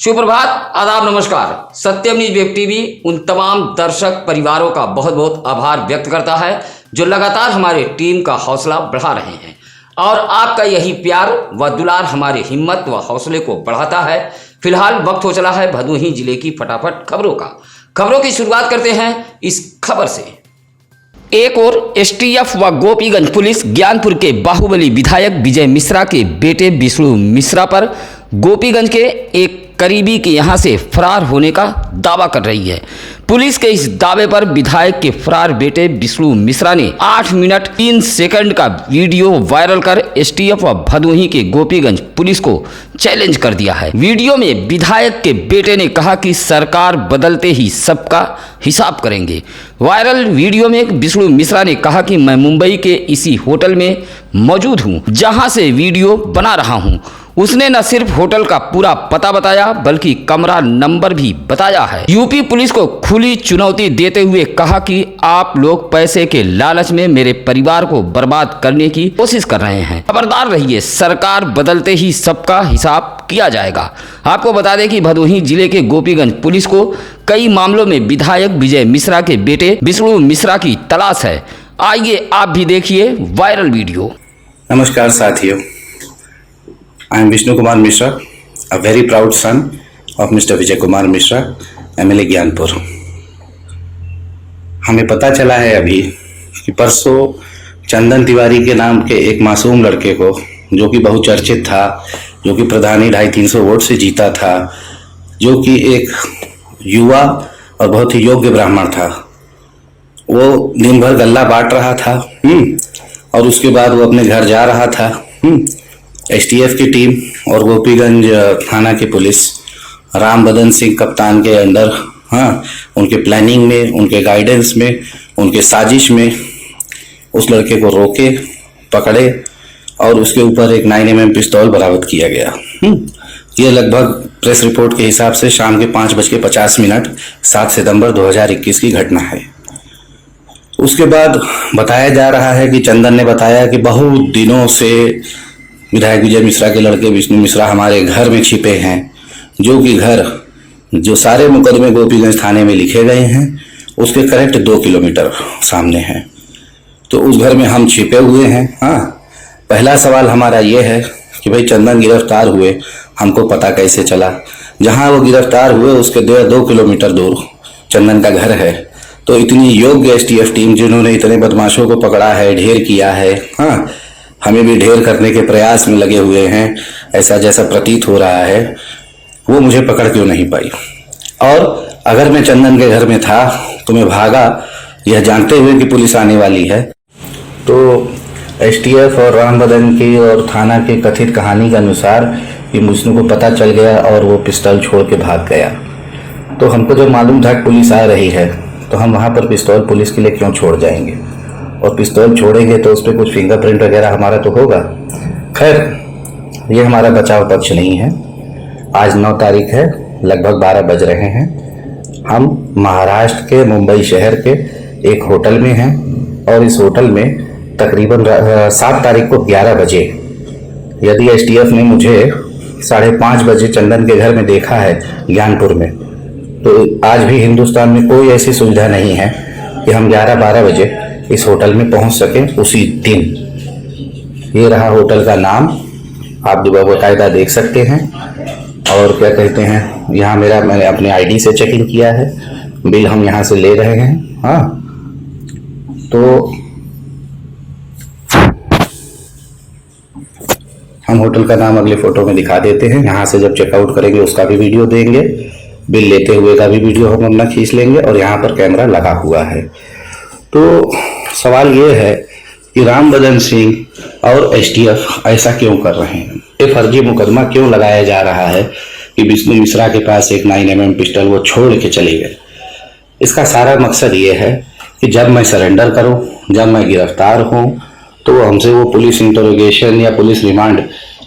सुप्रभात, आदाब, नमस्कार। सत्यम न्यूज वेब टीवी उन तमाम दर्शक परिवारों का बहुत बहुत आभार व्यक्त करता है जो लगातार हमारे टीम का हौसला बढ़ा रहे हैं और आपका यही प्यार व दुलार हमारे हिम्मत व हौसले को बढ़ाता है। फिलहाल वक्त हो चला है भदोही जिले की फटाफट खबरों का। खबरों की शुरुआत करते हैं इस खबर से। एक और एसटीएफ व गोपीगंज पुलिस ज्ञानपुर के बाहुबली विधायक विजय मिश्रा के बेटे विष्णु मिश्रा पर गोपीगंज के एक करीबी के यहां से फरार होने का दावा कर रही है। पुलिस के इस दावे पर विधायक के फरार बेटे विष्णु मिश्रा ने 8 मिनट 3 सेकंड का वीडियो वायरल कर एसटीएफ व भदोही के गोपीगंज पुलिस को चैलेंज कर दिया है। वीडियो में विधायक के बेटे ने कहा कि सरकार बदलते ही सबका हिसाब करेंगे। वायरल वीडियो में विष्णु मिश्रा ने कहा कि मैं मुंबई के इसी होटल में मौजूद हूं जहां से वीडियो बना रहा हूं। उसने न सिर्फ होटल का पूरा पता बताया बल्कि कमरा नंबर भी बताया है। यूपी पुलिस को खुली चुनौती देते हुए कहा कि आप लोग पैसे के लालच में मेरे परिवार को बर्बाद करने की कोशिश कर रहे हैं। खबरदार रहिए, सरकार बदलते ही सबका हिसाब किया जाएगा। आपको बता दें कि भदोही जिले के गोपीगंज पुलिस को कई मामलों में विधायक विजय मिश्रा के बेटे विष्णु मिश्रा की तलाश है। आइए आप भी देखिए वायरल वीडियो। नमस्कार साथियों, I am Vishnu Kumar Mishra, a very proud son of Mr. Vijay Kumar Mishra, MLA Gyanpur. हमें पता चला है अभी कि परसों चंदन तिवारी के नाम के एक मासूम लड़के को, जो कि बहुचर्चित था, जो कि प्रधानी 250-300 वोट से जीता था, जो कि एक युवा और बहुत ही योग्य ब्राह्मण था, वो दिन भर गल्ला बांट रहा था और उसके बाद वो अपने घर जा रहा था। एसटीएफ की टीम और गोपीगंज थाना की पुलिस राम बदन सिंह कप्तान के अंदर उनके प्लानिंग में, उनके गाइडेंस में, उनके साजिश में उस लड़के को रोके, पकड़े और उसके ऊपर एक 9mm पिस्तौल बरामद किया गया। ये लगभग प्रेस रिपोर्ट के हिसाब से शाम के 5:50 7 सितंबर 2021 की घटना है। उसके बाद बताया जा रहा है कि चंदन ने बताया कि बहुत दिनों से विधायक विजय मिश्रा के लड़के विष्णु मिश्रा हमारे घर में छिपे हैं, जो कि घर जो सारे मुकदमे गोपीगंज थाने में लिखे गए हैं उसके करेक्ट 2 किलोमीटर सामने है। तो उस घर में हम छिपे हुए हैं। पहला सवाल हमारा ये है कि भाई चंदन गिरफ्तार हुए, हमको पता कैसे चला? जहां वो गिरफ्तार हुए उसके 2 किलोमीटर दूर चंदन का घर है। तो इतनी योग्य एसटीएफ टीम जिन्होंने इतने बदमाशों को पकड़ा है, ढेर किया है, हमें भी ढेर करने के प्रयास में लगे हुए हैं, ऐसा जैसा प्रतीत हो रहा है, वो मुझे पकड़ क्यों नहीं पाई? और अगर मैं चंदन के घर में था तो मैं भागा यह जानते हुए कि पुलिस आने वाली है। तो एसटीएफ और राम बदन की और थाना की कथित कहानी के अनुसार कि विष्णु को पता चल गया और वो पिस्तौल छोड़ के भाग गया। तो हमको जब मालूम था कि पुलिस आ रही है तो हम वहाँ पर पिस्तौल पुलिस के लिए क्यों छोड़ जाएंगे? और पिस्तौल छोड़ेंगे तो उस पर कुछ फिंगरप्रिंट वगैरह हमारा तो होगा। खैर, ये हमारा बचाव पक्ष नहीं है। आज 9 तारीख है, लगभग 12 बज रहे हैं। हम महाराष्ट्र के मुंबई शहर के एक होटल में हैं और इस होटल में तकरीबन 7 तारीख को 11 बजे, यदि एसटीएफ ने मुझे 5:30 बजे चंदन के घर में देखा है ज्ञानपुर में, तो आज भी हिंदुस्तान में कोई ऐसी सुविधा नहीं है कि हम 11-12 बजे इस होटल में पहुंच सके उसी दिन। ये रहा होटल का नाम, आप बाकायदा देख सकते हैं। और क्या कहते हैं, यहाँ मैंने अपने आईडी से चेक इन किया है, बिल हम यहाँ से ले रहे हैं। तो हम होटल का नाम अगले फोटो में दिखा देते हैं। यहाँ से जब चेकआउट करेंगे उसका भी वीडियो देंगे, बिल लेते हुए का भी वीडियो हम अपना खींच लेंगे और यहाँ पर कैमरा लगा हुआ है। तो सवाल ये है कि राम बदन सिंह और एसटीएफ ऐसा क्यों कर रहे हैं? ये फर्जी मुकदमा क्यों लगाया जा रहा है कि विष्णु मिश्रा के पास एक 9mm पिस्टल वो छोड़ के चले गए? इसका सारा मकसद ये है कि जब मैं सरेंडर करूं, जब मैं गिरफ्तार हूं, तो हमसे वो पुलिस इंटरोगेशन या पुलिस रिमांड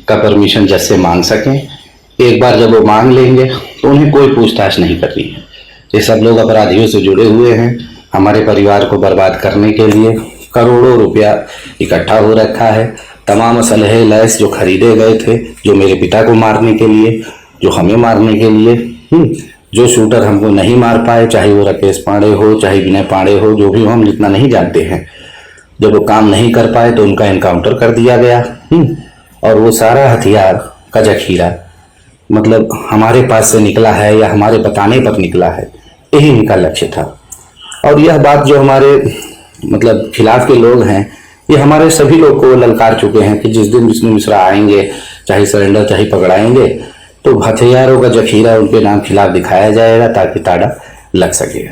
का परमिशन जज से मांग सकें। एक बार जब वो मांग लेंगे तो उन्हें कोई पूछताछ नहीं करनी है। ये सब लोग अपराधियों से जुड़े हुए हैं, हमारे परिवार को बर्बाद करने के लिए करोड़ों रुपया इकट्ठा हो रखा है। तमाम असलहे लैस जो खरीदे गए थे, जो मेरे पिता को मारने के लिए, जो हमें मारने के लिए, जो शूटर हमको नहीं मार पाए, चाहे वो राकेश पांडे हो, चाहे विनय पांडे हो, जो भी हो, हम इतना नहीं जानते हैं। जब वो काम नहीं कर पाए तो उनका एनकाउंटर कर दिया गया। और वो सारा हथियार का जखीरा मतलब हमारे पास से निकला है या हमारे बताने पर निकला है, यही इनका लक्ष्य था। और यह बात जो हमारे मतलब खिलाफ के लोग हैं, ये हमारे सभी लोग को ललकार चुके हैं कि जिस दिन विष्णु मिश्रा आएंगे, चाहे सरेंडर चाहे पकड़ाएंगे, तो हथियारों का जखीरा उनके नाम खिलाफ दिखाया जाएगा ताकि ताड़ा लग सके।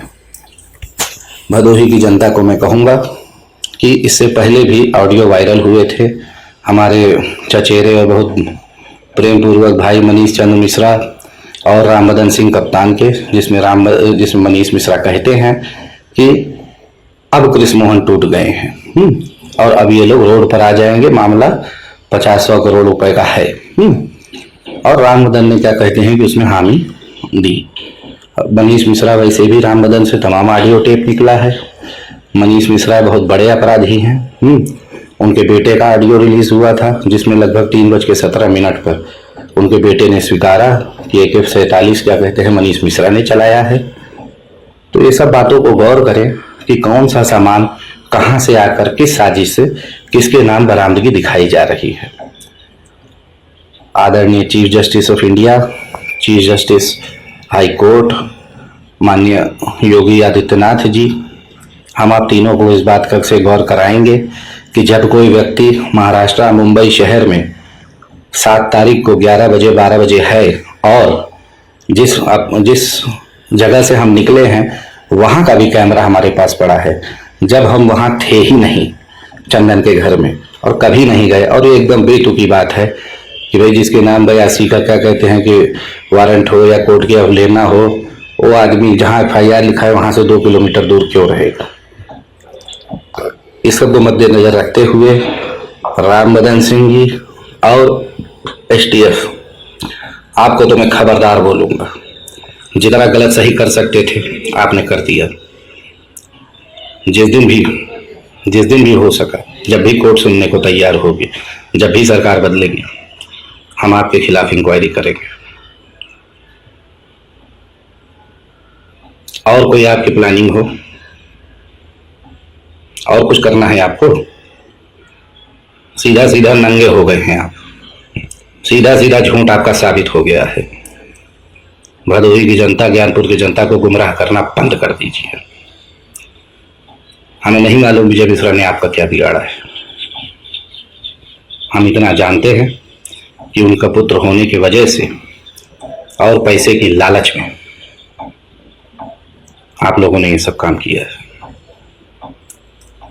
भदोही की जनता को मैं कहूँगा कि इससे पहले भी ऑडियो वायरल हुए थे हमारे चचेरे और बहुत प्रेम पूर्वक भाई मनीष चंद्र मिश्रा और रामबदन सिंह कप्तान के, जिसमें मनीष मिश्रा कहते हैं कि अब कृष्ण मोहन टूट गए हैं और अब ये लोग रोड पर आ जाएंगे, मामला 50-100 करोड़ रुपए का है। और रामबदन ने क्या कहते हैं कि उसमें हामी दी। मनीष मिश्रा वैसे भी रामबदन से तमाम ऑडियो टेप निकला है। मनीष मिश्रा बहुत बड़े अपराधी हैं। उनके बेटे का ऑडियो रिलीज हुआ था जिसमें लगभग 3:17 पर उनके बेटे ने स्वीकारा कि AK-47 क्या कहते हैं मनीष मिश्रा ने चलाया है। तो ये सब बातों को गौर करें कि कौन सा सामान कहां से आकर किस साजिश से किसके नाम बरामदगी दिखाई जा रही है। आदरणीय chief justice of India, chief justice high court माननीय योगी आदित्यनाथ जी, हम आप तीनों को इस बात का से गौर कराएंगे कि जब कोई व्यक्ति महाराष्ट्र मुंबई शहर में 7 तारीख को 11 बजे 12 बजे है और जिस जगह से हम निकले हैं वहां का भी कैमरा हमारे पास पड़ा है, जब हम वहां थे ही नहीं चंदन के घर में और कभी नहीं गए। और ये एकदम बेतुकी बात है कि भाई जिसके नाम 82 का क्या कहते हैं कि वारंट हो या कोर्ट की अवहेलना हो, वो आदमी जहां FIR लिखा है वहां से 2 किलोमीटर दूर क्यों रहेगा। इस सब को मद्देनजर रखते हुए रामबदन सिंह जी और STF, आपको तो मैं खबरदार बोलूंगा, जितना गलत सही कर सकते थे आपने कर दिया। जिस दिन भी हो सका, जब भी कोर्ट सुनने को तैयार होगी, जब भी सरकार बदलेगी, हम आपके खिलाफ इंक्वायरी करेंगे। और कोई आपकी प्लानिंग हो और कुछ करना है आपको, सीधा सीधा नंगे हो गए हैं आप, सीधा सीधा झूठ आपका साबित हो गया है। भदोही की जनता, ज्ञानपुर की जनता को गुमराह करना बंद कर दीजिए। हमें नहीं मालूम विजय मिश्रा ने आपका क्या बिगाड़ा है। हम इतना जानते हैं कि उनका पुत्र होने की वजह से और पैसे की लालच में आप लोगों ने ये सब काम किया है।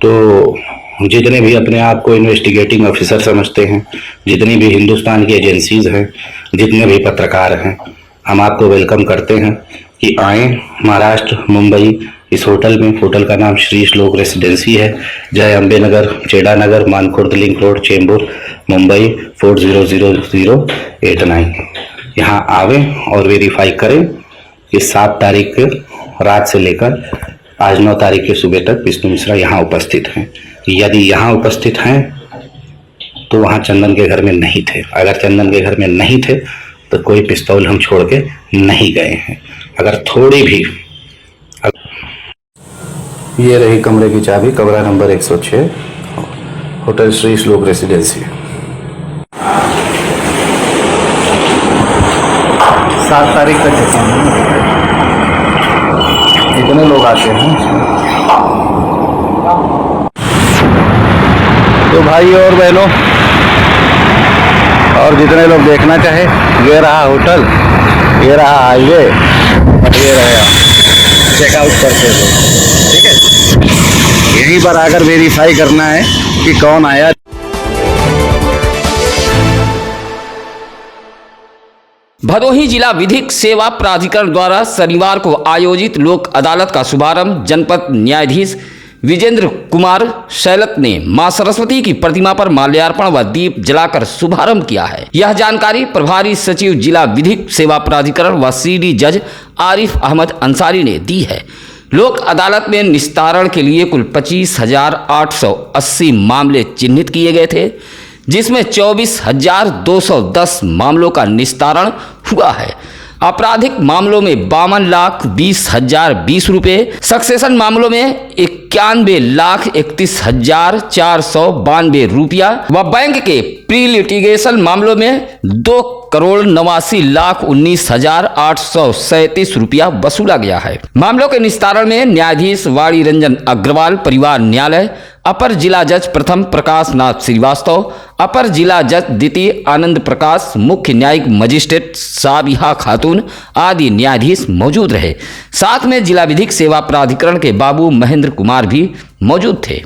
तो जितने भी अपने आप को इन्वेस्टिगेटिंग ऑफिसर समझते हैं, जितनी भी हिंदुस्तान की एजेंसीज हैं, जितने भी पत्रकार हैं, हम आपको वेलकम करते हैं कि आए महाराष्ट्र मुंबई इस होटल में। होटल का नाम श्री श्लोक रेसिडेंसी है, जय अम्बे नगर, चेड़ा नगर, मानखुर्द लिंक रोड, चेंबूर, मुंबई 400089। यहाँ आवे और वेरीफाई करें कि 7 तारीख के रात से लेकर आज 9 तारीख की सुबह तक विष्णु मिश्रा यहाँ उपस्थित हैं। यदि यहाँ उपस्थित हैं तो वहाँ चंदन के घर में नहीं थे। अगर चंदन के घर में नहीं थे तो कोई पिस्तौल हम छोड़ के नहीं गए हैं। अगर थोड़ी भी, ये रही कमरे की चाबी, कमरा नंबर 106, होटल श्री श्लोक रेसिडेंसी। 7 तारीख तक इतने लोग आते हैं। तो भाई और बहनों और जितने लोग देखना चाहे, ये रहा होटल, ये रहा हाईवे, ये रहे चेकआउट करते हो। ठीक है, यहीं पर आकर वेरीफाई करना है कि कौन आया। भदोही जिला विधिक सेवा प्राधिकरण द्वारा शनिवार को आयोजित लोक अदालत का शुभारंभ जनपद न्यायाधीश विजेंद्र कुमार शैलत ने मां सरस्वती की प्रतिमा पर माल्यार्पण व दीप जलाकर शुभारंभ किया है। यह जानकारी प्रभारी सचिव जिला विधिक सेवा प्राधिकरण व CD जज आरिफ अहमद अंसारी ने दी है। लोक अदालत में निस्तारण के लिए कुल 25,880 मामले चिन्हित किए गए थे, जिसमें 24,210 मामलों का निस्तारण हुआ है। आपराधिक मामलों में 52,20,020 रुपये, सक्सेशन मामलों में 91,31,492 रुपया व बैंक के प्री लिटिगेशन मामलों में 2,89,19,837 रुपया वसूला गया है। मामलों के निस्तारण में न्यायाधीश वाणी रंजन अग्रवाल परिवार न्यायालय, अपर जिला जज प्रथम प्रकाश नाथ श्रीवास्तव, अपर जिला जज द्वितीय आनंद प्रकाश, मुख्य न्यायिक मजिस्ट्रेट साबिहा खातून आदि न्यायाधीश मौजूद रहे। साथ में जिला विधिक सेवा प्राधिकरण के बाबू महेंद्र कुमार भी मौजूद थे।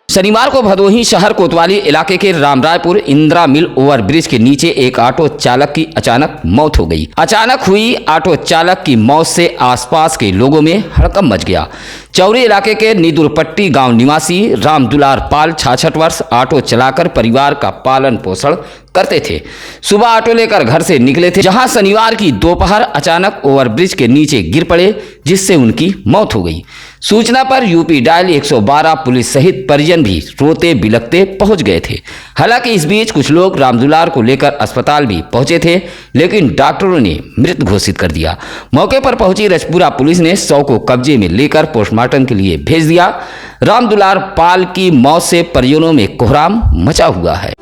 शनिवार को भदोही शहर कोतवाली इलाके के रामरायपुर इंदिरा मिल ओवरब्रिज के नीचे एक ऑटो चालक की अचानक मौत हो गई। अचानक हुई ऑटो चालक की मौत से आसपास के लोगों में हड़कंप मच गया। चौरी इलाके के निदुरपट्टी गांव निवासी रामदुलार पाल 66 वर्ष ऑटो चलाकर परिवार का पालन पोषण करते थे। सुबह ऑटो लेकर घर से निकले थे, जहां शनिवार की दोपहर अचानक ओवरब्रिज के नीचे गिर पड़े, जिससे उनकी मौत हो गई। सूचना पर यूपी डायल 112 पुलिस सहित परिजन भी रोते बिलखते पहुंच गए थे। हालांकि इस बीच कुछ लोग रामदुलार को लेकर अस्पताल भी पहुंचे थे, लेकिन डॉक्टरों ने मृत घोषित कर दिया। मौके पर पहुंची रजपुरा पुलिस ने शव को कब्जे में लेकर पोस्टमार्टम के लिए भेज दिया। रामदुलार पाल की मौत से परिजनों में कोहराम मचा हुआ है।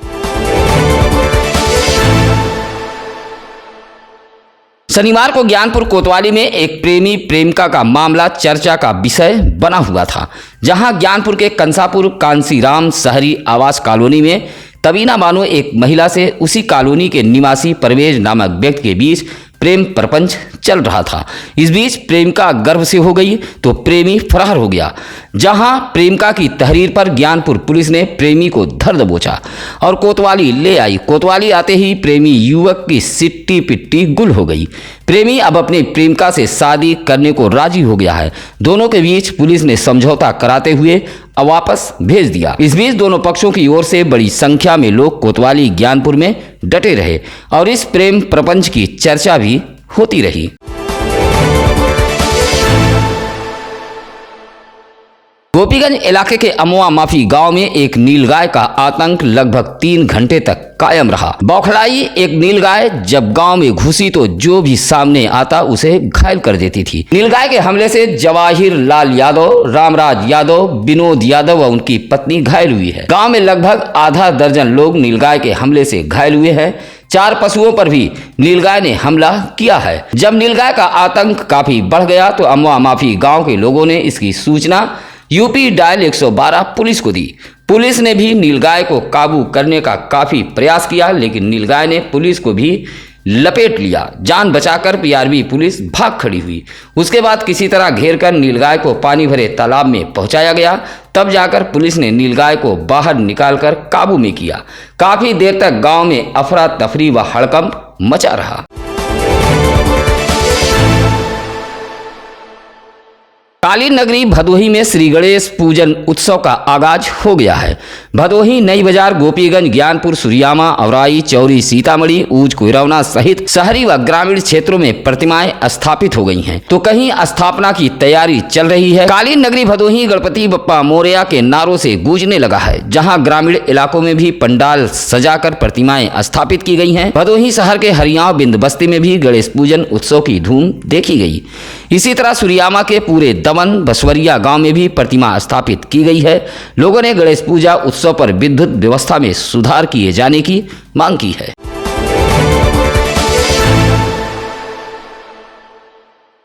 शनिवार को ज्ञानपुर कोतवाली में एक प्रेमी प्रेमिका का मामला चर्चा का विषय बना हुआ था, जहां ज्ञानपुर के कंसापुर कांसीराम शहरी आवास कॉलोनी में तबीना बानो एक महिला से उसी कॉलोनी के निवासी परवेज नामक व्यक्ति के बीच प्रेम प्रपंच चल रहा था। इस बीच प्रेमिका गर्भ से हो गई तो प्रेमी फरार हो गया। जहां प्रेमिका की तहरीर पर ज्ञानपुर पुलिस ने प्रेमी को धर दबोचा और कोतवाली ले आई। कोतवाली आते ही प्रेमी युवक की सिट्टी पिट्टी गुल हो गई। प्रेमी अब अपनी प्रेमिका से शादी करने को राजी हो गया है। दोनों के बीच पुलिस ने समझौता कराते हुए वापस भेज दिया। इस बीच दोनों पक्षों की ओर से बड़ी संख्या में लोग कोतवाली ज्ञानपुर में डटे रहे और इस प्रेम प्रपंच की चर्चा भी होती रही। गोपीगंज इलाके के अमवा माफी गांव में एक नीलगाय का आतंक लगभग 3 घंटे तक कायम रहा। बौखलाई एक नीलगाय जब गांव में घुसी तो जो भी सामने आता उसे घायल कर देती थी। नीलगाय के हमले से जवाहिर लाल यादव, रामराज यादव, विनोद यादव व उनकी पत्नी घायल हुई है। गांव में लगभग आधा दर्जन लोग नीलगाय के हमले से घायल हुए हैं। 4 पशुओं पर भी नीलगाय ने हमला किया है। जब नीलगाय का आतंक काफी बढ़ गया तो अमवा माफी गांव के लोगों ने इसकी सूचना यूपी डायल 112 पुलिस को दी। पुलिस ने भी नीलगाय को काबू करने का काफी प्रयास किया, लेकिन नीलगाय ने पुलिस को भी लपेट लिया। जान बचाकर पीआरबी पुलिस भाग खड़ी हुई। उसके बाद किसी तरह घेरकर नीलगाय को पानी भरे तालाब में पहुंचाया गया। तब जाकर पुलिस ने नीलगाय को बाहर निकालकर काबू में किया। काफी देर तक गांव में अफरा तफरी व हड़कंप मचा रहा। काली नगरी भदोही में श्री गणेश पूजन उत्सव का आगाज हो गया है। भदोही, नई बाजार, गोपीगंज, ज्ञानपुर, सुरियामा, औराई, चौरी, सीतामढ़ी, ऊज, कोइरवना सहित शहरी व ग्रामीण क्षेत्रों में प्रतिमाएं स्थापित हो गई हैं, तो कहीं स्थापना की तैयारी चल रही है। काली नगरी भदोही गणपति बप्पा मोरया के नारों से गूंजने लगा है, जहां ग्रामीण इलाकों में भी पंडाल सजाकर प्रतिमाएं स्थापित की गई हैं। भदोही शहर के हरियाव बिंद बस्ती में भी गणेश पूजन उत्सव की धूम देखी गई। इसी तरह सुरियामा के पूरे दमन बसवरिया गांव में भी प्रतिमा स्थापित की गई है। लोगों ने गणेश पूजा उत्सव पर विद्युत व्यवस्था में सुधार किए जाने की मांग की है।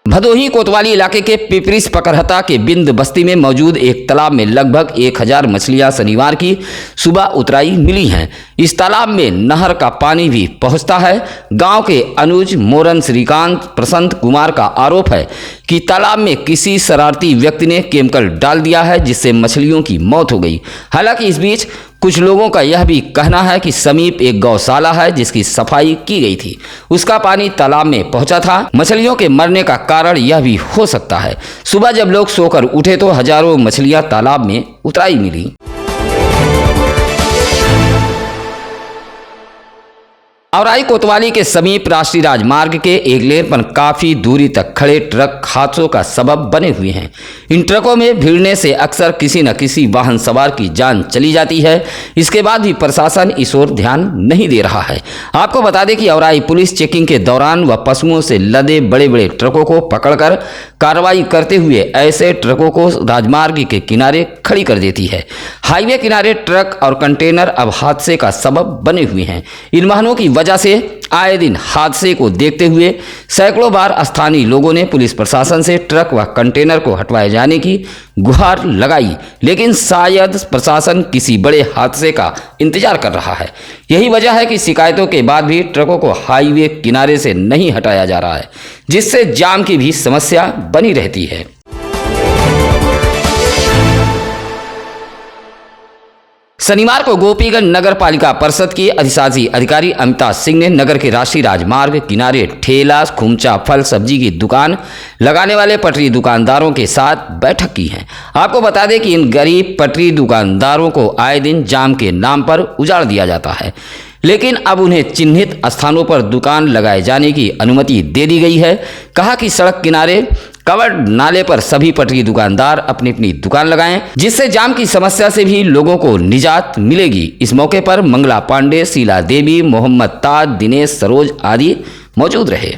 भदोही कोतवाली इलाके के पिपरिस पकरहता के बिंद बस्ती में मौजूद एक तालाब में लगभग 1000 मछलियां शनिवार की सुबह उतराई मिली हैं। इस तालाब में नहर का पानी भी पहुंचता है। गांव के अनुज, मोरन, श्रीकांत, प्रसंत कुमार का आरोप है कि तालाब में किसी शरारती व्यक्ति ने केमिकल डाल दिया है, जिससे मछलियों की मौत हो गई। हालांकि इस बीच कुछ लोगों का यह भी कहना है कि समीप एक गौशाला है जिसकी सफाई की गई थी, उसका पानी तालाब में पहुंचा था। मछलियों के मरने का कारण यह भी हो सकता है। सुबह जब लोग सोकर उठे तो हजारों मछलियां तालाब में उतराई मिली। औराई कोतवाली के समीप राष्ट्रीय राजमार्ग के एक लेन पर काफी दूरी तक खड़े ट्रक हादसों का सबब बने हुए हैं। इन ट्रकों में भिड़ने से अक्सर किसी न किसी वाहन सवार की जान चली जाती है। इसके बाद भी प्रशासन इस ओर ध्यान नहीं दे रहा है। आपको बता दें कि औराई पुलिस चेकिंग के दौरान व पशुओं से लदे बड़े बड़े ट्रकों को पकड़कर कार्रवाई करते हुए ऐसे ट्रकों को राजमार्ग के किनारे खड़ी कर देती है। हाईवे किनारे ट्रक और कंटेनर अब हादसे का सबब बने हुए हैं। इन वाहनों की वजह से आए दिन हादसे को देखते हुए सैकड़ों बार स्थानीय लोगों ने पुलिस प्रशासन से ट्रक व कंटेनर को हटवाए जाने की गुहार लगाई, लेकिन शायद प्रशासन किसी बड़े हादसे का इंतजार कर रहा है। यही वजह है कि शिकायतों के बाद भी ट्रकों को हाईवे किनारे से नहीं हटाया जा रहा है, जिससे जाम की भी समस्या बनी रहती है। शनिवार को गोपीगंज नगर पालिका परिषद की अधिशासी अधिकारी अमिताभ सिंह ने नगर के राष्ट्रीय राजमार्ग किनारे ठेला, खुमचा, फल सब्जी की दुकान लगाने वाले पटरी दुकानदारों के साथ बैठक की है। आपको बता दें कि इन गरीब पटरी दुकानदारों को आए दिन जाम के नाम पर उजाड़ दिया जाता है, लेकिन अब उन्हें चिन्हित स्थानों पर दुकान लगाए जाने की अनुमति दे दी गई है। कहा कि सड़क किनारे कवर्ड नाले पर सभी पटरी दुकानदार अपनी अपनी दुकान लगाएं, जिससे जाम की समस्या से भी लोगों को निजात मिलेगी। इस मौके पर मंगला पांडे, शीला देवी, मोहम्मद ताज, दिनेश, सरोज आदि मौजूद रहे।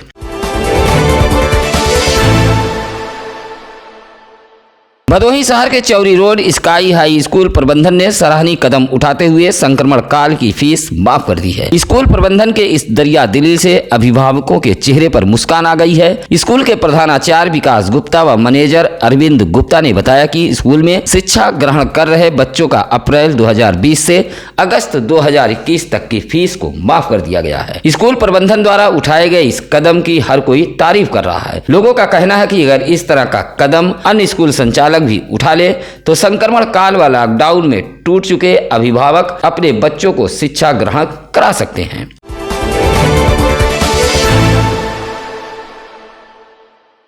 भदोही शहर के Chauri road sky high school प्रबंधन ने सराहनीय कदम उठाते हुए संक्रमण काल की फीस माफ कर दी है। स्कूल प्रबंधन के इस दरिया दिली से अभिभावकों के चेहरे पर मुस्कान आ गई है। स्कूल के प्रधानाचार्य विकास गुप्ता व मैनेजर अरविंद गुप्ता ने बताया कि स्कूल में शिक्षा ग्रहण कर रहे बच्चों का अप्रैल 2020 से अगस्त 2021 तक की फीस को माफ कर दिया गया है। स्कूल प्रबंधन द्वारा उठाए गए इस कदम की हर कोई तारीफ कर रहा है। लोगों का कहना है कि अगर इस तरह का कदम अन्य स्कूल संचालक भी उठा ले तो संक्रमण काल व लॉकडाउन में टूट चुके अभिभावक अपने बच्चों को शिक्षा ग्रहण करा सकते हैं।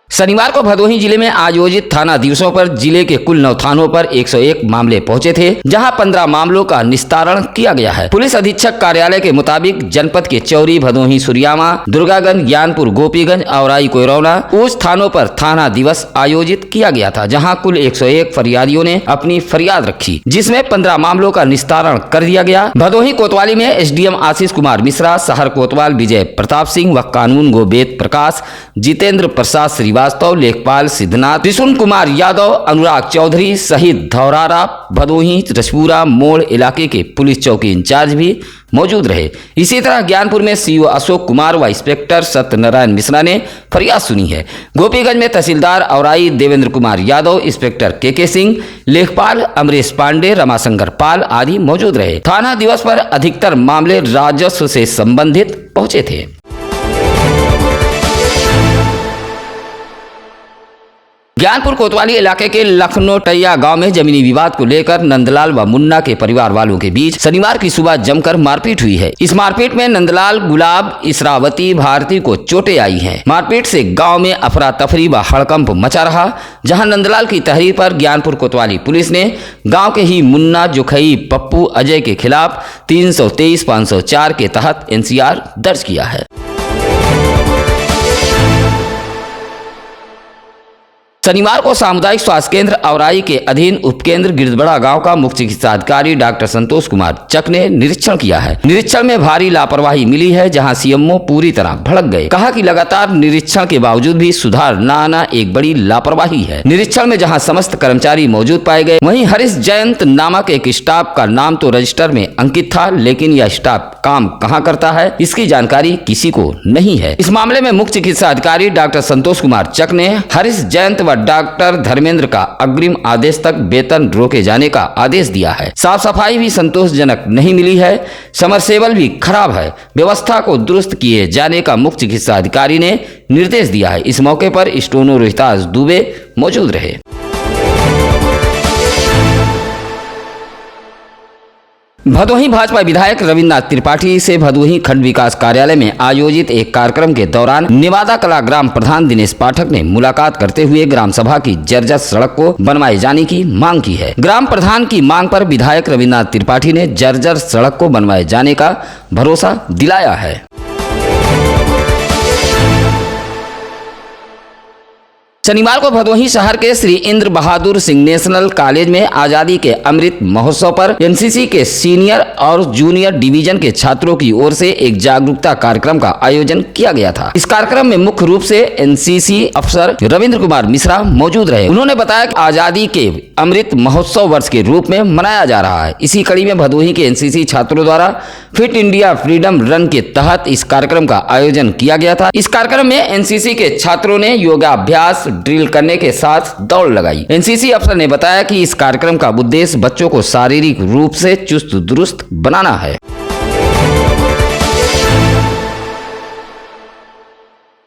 शनिवार को भदोही जिले में आयोजित थाना दिवसों पर जिले के कुल 9 थानों पर 101 मामले पहुंचे थे, जहां 15 मामलों का निस्तारण किया गया है। पुलिस अधीक्षक कार्यालय के मुताबिक जनपद के चौरी, भदोही, सुरियामा, दुर्गागंज, ज्ञानपुर, गोपीगंज, औराई, कोयरौना उस थानों पर थाना दिवस आयोजित किया गया था, जहाँ कुल 101 फरियादियों ने अपनी फरियाद रखी, जिसमें 15 मामलों का निस्तारण कर दिया गया। भदोही कोतवाली में एसडीएम आशीष कुमार मिश्रा, शहर कोतवाल विजय प्रताप सिंह व कानून गो वेद प्रकाश, जितेंद्र प्रसाद श्रीवास्तव, लेखपाल सिद्धनाथ, त्रिशुन कुमार यादव, अनुराग चौधरी सहित धौरारा, भदोही, रसपुरा मोड़ इलाके के पुलिस चौकी इंचार्ज भी मौजूद रहे। इसी तरह ज्ञानपुर में सीओ अशोक कुमार व इंस्पेक्टर सत्यनारायण मिश्रा ने फरियाद सुनी है। गोपीगंज में तहसीलदार औराई देवेंद्र कुमार यादव, इंस्पेक्टर के सिंह, लेखपाल अमरेश पांडे, रमाशंकर पाल आदि मौजूद रहे। थाना दिवस पर अधिकतर मामले राजस्व से संबंधित पहुंचे थे। ज्ञानपुर कोतवाली इलाके के लखनोटैया गांव में जमीनी विवाद को लेकर नंदलाल व मुन्ना के परिवार वालों के बीच शनिवार की सुबह जमकर मारपीट हुई है। इस मारपीट में नंदलाल, गुलाब, इसरावती, भारती को चोटें आई हैं। मारपीट से गांव में अफरा तफरी व हड़कंप मचा रहा, जहां नंदलाल की तहरीर पर ज्ञानपुर कोतवाली पुलिस ने गाँव के ही मुन्ना, जोखई, पप्पू, अजय के खिलाफ 323-504 के तहत NCR दर्ज किया है। शनिवार को सामुदायिक स्वास्थ्य केंद्र औराई के अधीन उपकेंद्र गिरदबड़ा गांव का मुख्य चिकित्सा अधिकारी डॉक्टर संतोष कुमार चक ने निरीक्षण किया है। निरीक्षण में भारी लापरवाही मिली है, जहां सीएमओ पूरी तरह भड़क गए। कहा कि लगातार निरीक्षण के बावजूद भी सुधार न आना एक बड़ी लापरवाही है। निरीक्षण में जहां समस्त कर्मचारी मौजूद पाए गए, वहीं हरीश जयंत नामक एक स्टाफ का नाम तो रजिस्टर में अंकित था, लेकिन यह स्टाफ काम कहां करता है इसकी जानकारी किसी को नहीं है। इस मामले में मुख्य चिकित्सा अधिकारी डॉक्टर संतोष कुमार चक ने हरीश जयंत व डॉक्टर धर्मेंद्र का अग्रिम आदेश तक वेतन रोके जाने का आदेश दिया है। साफ सफाई भी संतोषजनक नहीं मिली है, समरसेबल भी खराब है। व्यवस्था को दुरुस्त किए जाने का मुख्य चिकित्सा अधिकारी ने निर्देश दिया है। इस मौके पर स्टोनो रोहितास दुबे मौजूद रहे। भदोही भाजपा विधायक रविन्द्रनाथ त्रिपाठी से भदोही खंड विकास कार्यालय में आयोजित एक कार्यक्रम के दौरान निवादा कला ग्राम प्रधान दिनेश पाठक ने मुलाकात करते हुए ग्राम सभा की जर्जर सड़क को बनवाए जाने की मांग की है। ग्राम प्रधान की मांग पर विधायक रविन्द्रनाथ त्रिपाठी ने जर्जर सड़क को बनवाए जाने का भरोसा दिलाया है। शनिवार को भदोही शहर के श्री इंद्र बहादुर सिंह नेशनल कॉलेज में आजादी के अमृत महोत्सव पर एनसीसी के सीनियर और जूनियर डिवीजन के छात्रों की ओर से एक जागरूकता कार्यक्रम का आयोजन किया गया था। इस कार्यक्रम में मुख्य रूप से एनसीसी अफसर रविंद्र कुमार मिश्रा मौजूद रहे। उन्होंने बताया कि आजादी के अमृत महोत्सव वर्ष के रूप में मनाया जा रहा है। इसी कड़ी में भदोही के एनसीसी छात्रों द्वारा फिट इंडिया फ्रीडम रन के तहत इस कार्यक्रम का आयोजन किया गया था। इस कार्यक्रम में एनसीसी के छात्रों ने योगाभ्यास ड्रिल करने के साथ दौड़ लगाई। एनसीसी अफसर ने बताया कि इस कार्यक्रम का उद्देश्य बच्चों को शारीरिक रूप से चुस्त दुरुस्त बनाना है।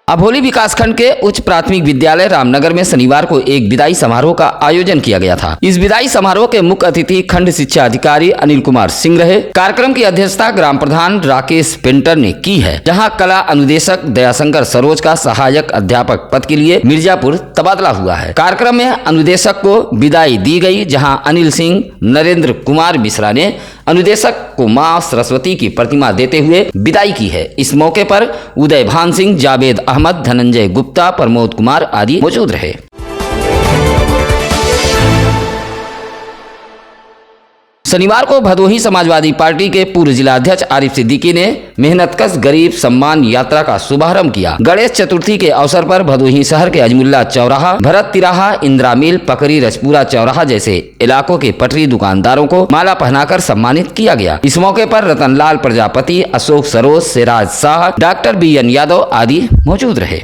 अभोली विकासखंड के उच्च प्राथमिक विद्यालय रामनगर में शनिवार को एक विदाई समारोह का आयोजन किया गया था। इस विदाई समारोह के मुख्य अतिथि खंड शिक्षा अधिकारी अनिल कुमार सिंह रहे। कार्यक्रम की अध्यक्षता ग्राम प्रधान राकेश पेंटर ने की है, जहां कला अनुदेशक दयाशंकर सरोज का सहायक अध्यापक पद के लिए मिर्जापुर तबादला हुआ है। कार्यक्रम में अनुदेशक को विदाई दी गई, जहाँ अनिल सिंह नरेंद्र कुमार मिश्रा ने अनुदेशक को मां सरस्वती की प्रतिमा देते हुए विदाई की है। इस मौके पर उदय भान सिंह, जावेद अहमद, धनंजय गुप्ता, प्रमोद कुमार आदि मौजूद रहे। शनिवार को भदोही समाजवादी पार्टी के पूर्व जिलाध्यक्ष आरिफ सिद्दीकी ने मेहनतकश गरीब सम्मान यात्रा का शुभारंभ किया। गणेश चतुर्थी के अवसर पर भदोही शहर के अजमुल्ला चौराहा, भरत तिराहा, इंदिरा मिल, पकड़ी रजपुरा चौराहा जैसे इलाकों के पटरी दुकानदारों को माला पहनाकर सम्मानित किया गया। इस मौके पर रतनलाल प्रजापति, अशोक सरोज, सिराज शाह, डॉक्टर बीएन यादव आदि मौजूद रहे।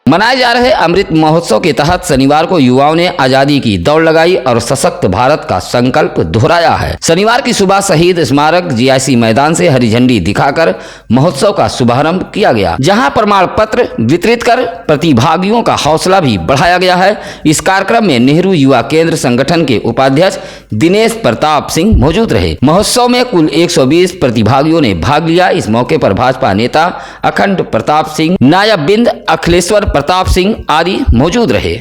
मनाए जा रहे अमृत महोत्सव के तहत शनिवार को युवाओं ने आजादी की दौड़ लगाई और सशक्त भारत का संकल्प दोहराया है। शनिवार की सुबह शहीद स्मारक जीआईसी मैदान से हरी झंडी दिखाकर महोत्सव का शुभारंभ किया गया, जहां प्रमाण पत्र वितरित कर प्रतिभागियों का हौसला भी बढ़ाया गया है। इस कार्यक्रम में नेहरू युवा केंद्र संगठन के उपाध्यक्ष दिनेश प्रताप सिंह मौजूद रहे। महोत्सव में कुल 120 प्रतिभागियों ने भाग लिया। इस मौके पर भाजपा नेता अखंड प्रताप सिंह, नायब बिंद अखिलेश्वर प्रताप सिंह आदि मौजूद रहे।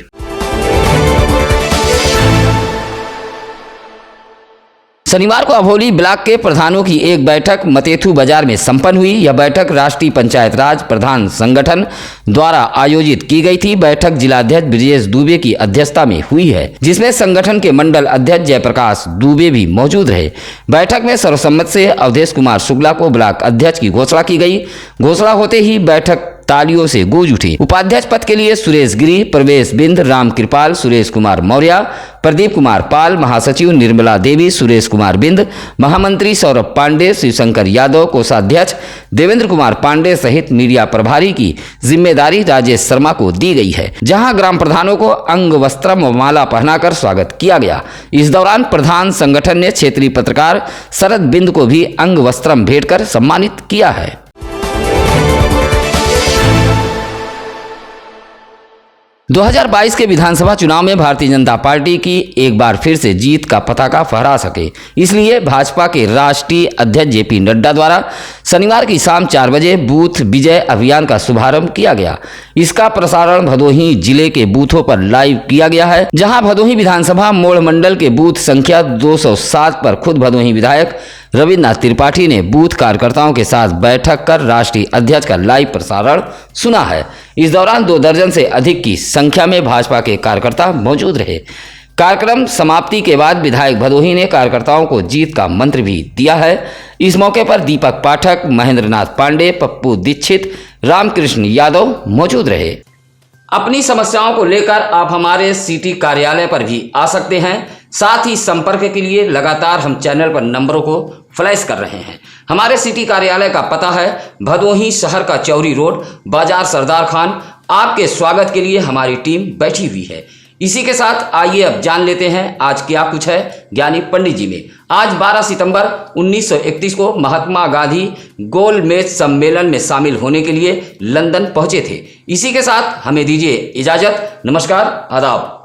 शनिवार को अभोली ब्लॉक के प्रधानों की एक बैठक मतेथू बाजार में संपन्न हुई। यह बैठक राष्ट्रीय पंचायत राज प्रधान संगठन द्वारा आयोजित की गई थी। बैठक जिलाध्यक्ष ब्रजेश दुबे की अध्यक्षता में हुई है, जिसमें संगठन के मंडल अध्यक्ष जयप्रकाश दुबे भी मौजूद रहे। बैठक में सर्वसम्मत से अवधेश कुमार शुक्ला को ब्लॉक अध्यक्ष की घोषणा की गई। घोषणा होते ही बैठक तालियों से गूंज उठी। उपाध्यक्ष पद के लिए सुरेश गिरी, प्रवेश बिंद, राम कृपाल, सुरेश कुमार मौर्य, प्रदीप कुमार पाल, महासचिव निर्मला देवी, सुरेश कुमार बिंद, महामंत्री सौरभ पांडे, शिवशंकर यादव, कोषाध्यक्ष देवेंद्र कुमार पांडे सहित मीडिया प्रभारी की जिम्मेदारी राजेश शर्मा को दी गई है, जहां ग्राम प्रधानों को अंग वस्त्रम व माला पहनाकर स्वागत किया गया। इस दौरान प्रधान संगठन ने क्षेत्रीय पत्रकार शरद बिंद को भी अंग वस्त्रम भेंट कर सम्मानित किया है। – 2022 के विधानसभा चुनाव में भारतीय जनता पार्टी की एक बार फिर से जीत का पताका फहरा सके, इसलिए भाजपा के राष्ट्रीय अध्यक्ष जेपी नड्डा द्वारा शनिवार की शाम 4 बजे बूथ विजय अभियान का शुभारंभ किया गया। इसका प्रसारण भदोही जिले के बूथों पर लाइव किया गया है, जहां भदोही विधानसभा मोड़ मंडल के बूथ संख्या 207 पर खुद भदोही विधायक रविन्द्रनाथ त्रिपाठी ने बूथ कार्यकर्ताओं के साथ बैठक कर राष्ट्रीय अध्यक्ष का लाइव प्रसारण सुना है। इस दौरान 2 दर्जन से अधिक की संख्या में भाजपा के कार्यकर्ता मौजूद रहे। कार्यक्रम समाप्ति के बाद विधायक भदोही ने कार्यकर्ताओं को जीत का मंत्र भी दिया है। इस मौके पर दीपक पाठक, महेंद्रनाथ पांडे, पप्पू दीक्षित, रामकृष्ण यादव मौजूद रहे। अपनी समस्याओं को लेकर आप हमारे सिटी कार्यालय पर भी आ सकते हैं। साथ ही संपर्क के लिए लगातार हम चैनल पर नंबरों को फ्लैश कर रहे हैं। हमारे सिटी कार्यालय का पता है भदोही शहर का चौरी रोड, बाजार सरदार खान। आपके स्वागत के लिए हमारी टीम बैठी हुई है। इसी के साथ आइए अब जान लेते हैं आज क्या कुछ है ज्ञानी पंडित जी में। आज 12 सितंबर 1931 को महात्मा गांधी गोलमेज सम्मेलन में शामिल होने के लिए लंदन पहुंचे थे। इसी के साथ हमें दीजिए इजाजत। नमस्कार, आदाब।